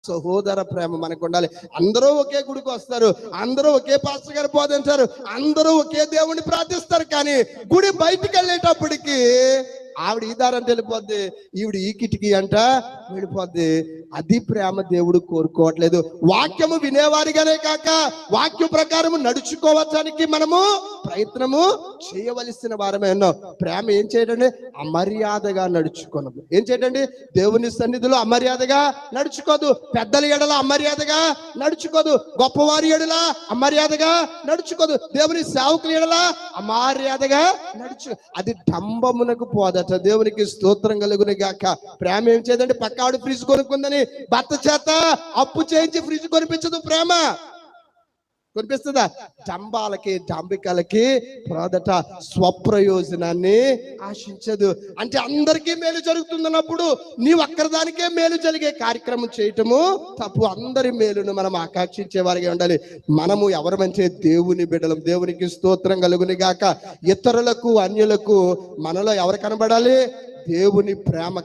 సహోదర ప్రేమ మనకు ఉండాలి. అందరూ ఒకే గుడికి వస్తారు, అందరూ ఒకే పాస్టర్ గారు బోధించారు, అందరూ ఒకే దేవుణ్ణి ప్రార్థిస్తారు. కానీ గుడి బయటికి వెళ్ళేటప్పటికి ఆవిడ ఈ దారంటే వెళ్ళిపోద్ది, ఈవిడ ఈ కిటికీ అంట వెళ్ళిపోద్ది. అది ప్రేమ దేవుడు కోరుకోవట్లేదు. వాక్యము వినేవారిగానే కాక వాక్యం ప్రకారం నడుచుకోవడానికి మనము ప్రయత్నము చేయవలసిన వారమే ఉన్నాం. ప్రేమ ఏం చేయడండి? అమర్యాదగా నడుచుకోనదు. ఏం చేయడండి? దేవుని సన్నిధిలో అమర్యాదగా నడుచుకోదు, పెద్దల ఎడల అమర్యాదగా నడుచుకోదు, గొప్పవారి ఎడల అమర్యాదగా నడుచుకోదు, దేవుని సేవకుల ఎడల అమర్యాదగా అది డంబమునకు పోదట. దేవునికి స్తోత్రం కలుగును గాక. ప్రేమ ఏం చేయదండి? పక్కాడు ఫ్రిడ్జ్ కొనుక్కుందని భర్త చేత అప్పు చేయించి ఫ్రిడ్జ్ కొనిపించదు. ప్రేమ కొనిపిస్తుందా? డంబాలకి డంబికలకి ప్రాదట స్వప్రయోజనాన్ని ఆశించదు. అంటే అందరికీ మేలు జరుగుతుందన్నప్పుడు నీ ఒక్కరిదానికే మేలు జరిగే కార్యక్రమం చేయటము తప్పు. అందరి మేలును మనం ఆకాంక్షించే వారిగా ఉండాలి. మనము ఎవరమంటే దేవుని బిడ్డలం. దేవునికి స్తోత్రం కలుగును గాక. ఇతరులకు అన్యులకు మనలో ఎవరు కనబడాలి? దేవుని ప్రేమ